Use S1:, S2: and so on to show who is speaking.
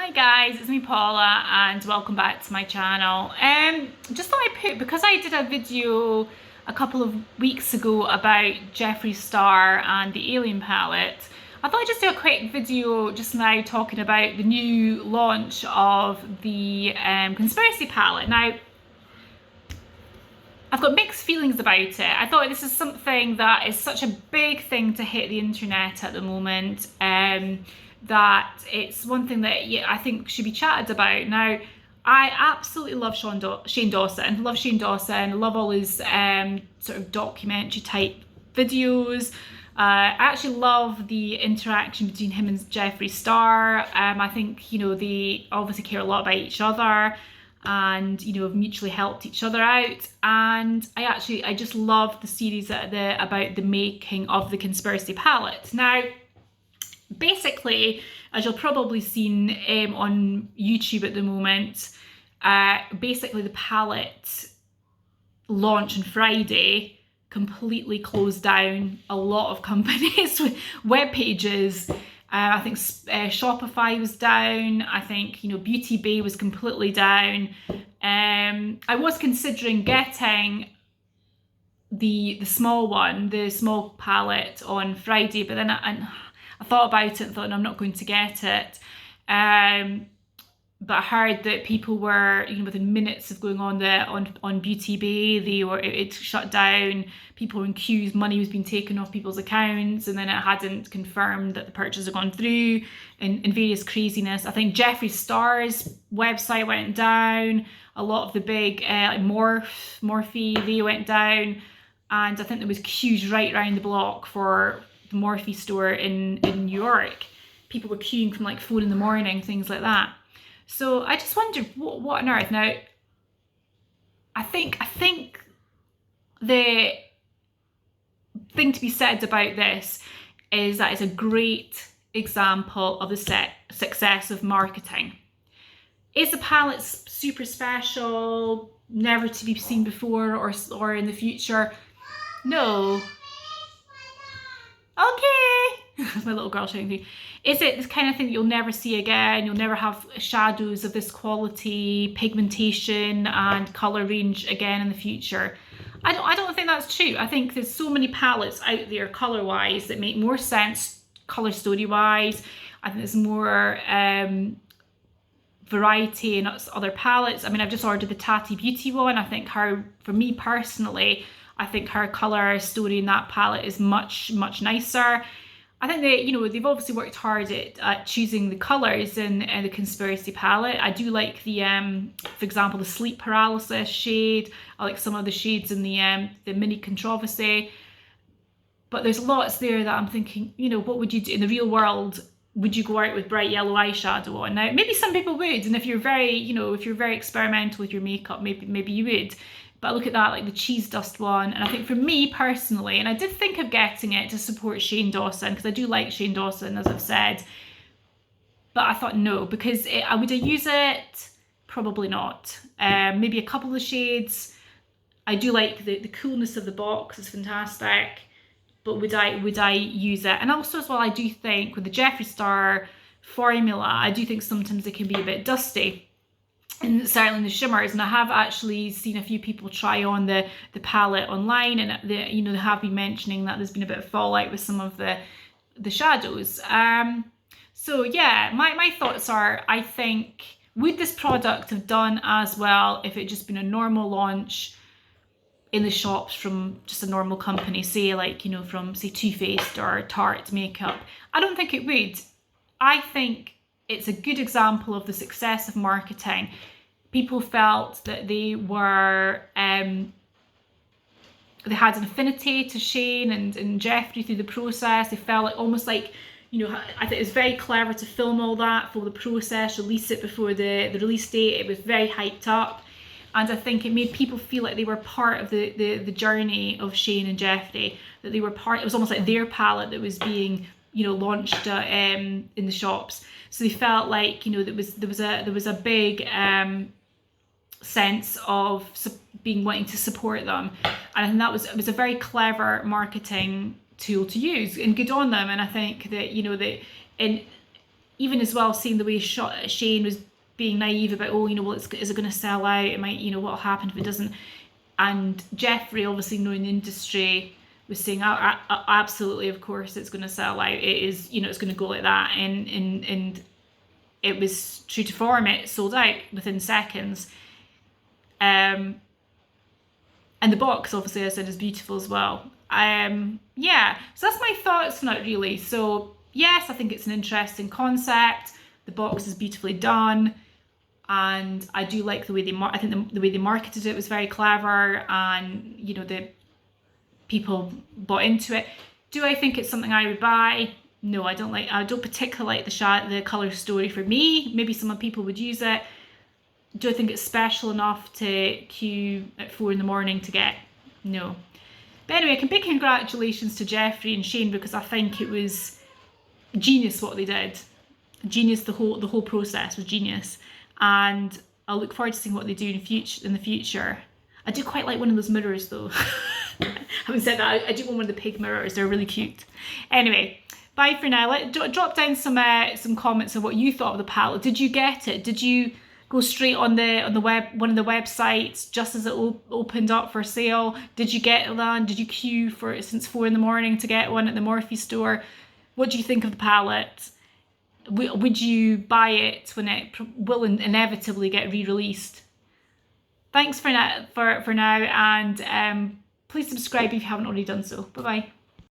S1: Hi guys, it's me Paula and welcome back to my channel. Just thought because I did a video a couple of weeks ago about Jefree Star and the Alien palette, I thought I'd just do a quick video just now talking about the new launch of the Conspiracy palette. Now, I've got mixed feelings about it. I thought this is something that is such a big thing to hit the internet at the moment, that it's one thing that I think should be chatted about. Now, I absolutely love Shane Dawson. Love Shane Dawson. Love all his sort of documentary type videos. I actually love the interaction between him and Jefree Star. I think, they obviously care a lot about each other and have mutually helped each other out. And I just love the series about the making of the Conspiracy palette. Now, basically, as you'll probably seen on YouTube at the moment, basically the palette launch on Friday completely closed down a lot of companies with web pages. I think Shopify was down. I think Beauty Bay was completely down. I was considering getting the small one, the small palette on Friday, but then I thought about it and thought, no, I'm not going to get it. But I heard that people were, within minutes of going on Beauty Bay, it shut down. People were in queues, money was being taken off people's accounts, and then it hadn't confirmed that the purchase had gone through, and various craziness. I think Jefree Star's website went down. A lot of the big Morphe, they went down, and I think there was queues right around the block for the Morphe store in New York. People were queuing from like 4 a.m, things like that. So I just wondered what on earth. Now, I think the thing to be said about this is that it's a great example of the success of marketing. Is the palette super special, never to be seen before or in the future? No. Okay. That's my little girl shouting to me. Is it this kind of thing that you'll never see again? You'll never have shadows of this quality, pigmentation and colour range again in the future? I don't think that's true. I think there's so many palettes out there colour-wise that make more sense colour story-wise. I think there's more variety in other palettes. I mean, I've just ordered the Tati Beauty one. I think for me personally, I think her colour story in that palette is much, much nicer. I think they've obviously worked hard at choosing the colours in the Conspiracy palette. I do like the, for example, the sleep paralysis shade. I like some of the shades in the mini controversy. But there's lots there that I'm thinking, what would you do in the real world? Would you go out with bright yellow eyeshadow on? Now, maybe some people would, and if you're very experimental with your makeup, maybe you would. But look at that, like the cheese dust one. And I think for me personally, and I did think of getting it to support Shane Dawson, because I do like Shane Dawson, as I've said. But I thought no, because would I use it? Probably not. Maybe a couple of shades. I do like the coolness of the box, it's fantastic. But would I use it? And also as well, I do think with the Jefree Star formula, I do think sometimes it can be a bit dusty. And certainly the shimmers, and I have actually seen a few people try on the palette online, and they have been mentioning that there's been a bit of fallout with some of the shadows. So yeah, my thoughts are, I think, would this product have done as well if it just been a normal launch in the shops from just a normal company, say like, from say Too Faced or Tarte makeup? I don't think it would. I think it's a good example of the success of marketing. People felt that they were, they had an affinity to Shane and Jefree through the process. They felt almost like, I think it was very clever to film all that for the process, release it before the release date. It was very hyped up. And I think it made people feel like they were part of the journey of Shane and Jefree, that they were part, it was almost like their palette that was being launched in the shops. So they felt like there was a big sense of wanting to support them, and I think it was a very clever marketing tool to use, and good on them. And I think that even as well seeing the way Shane was being naive about, oh, you know, well, is it going to sell out? It might, you know, what'll happen if it doesn't? And Jefree, obviously knowing the industry, was saying, absolutely, of course, it's going to sell out. It is, you know, it's going to go like that. And it was true to form. It sold out within seconds. And the box, obviously, as I said, is beautiful as well. Yeah, so that's my thoughts on it, really. So yes, I think it's an interesting concept. The box is beautifully done, and I do like the way I think the way they marketed it was very clever, and you know, the people bought into it. Do I think it's something I would buy? No, I don't particularly like the colour story for me. Maybe some people would use it. Do I think it's special enough to queue at 4 in the morning to get? No. But anyway, I can big congratulations to Jefree and Shane, because I think it was genius what they did. Genius, the whole process was genius. And I'll look forward to seeing what they do in the future. I do quite like one of those mirrors though. Having said that, I do want one of the pig mirrors. They're really cute. Anyway, bye for now. Drop down some comments of what you thought of the palette. Did you get it? Did you go straight on the web, one of the websites, just as it opened up for sale? Did you get one? Did you queue for it since 4 in the morning to get one at the Morphe store? What do you think of the palette? Would you buy it when it will inevitably get re-released? Thanks for now, and please subscribe if you haven't already done so. Bye bye.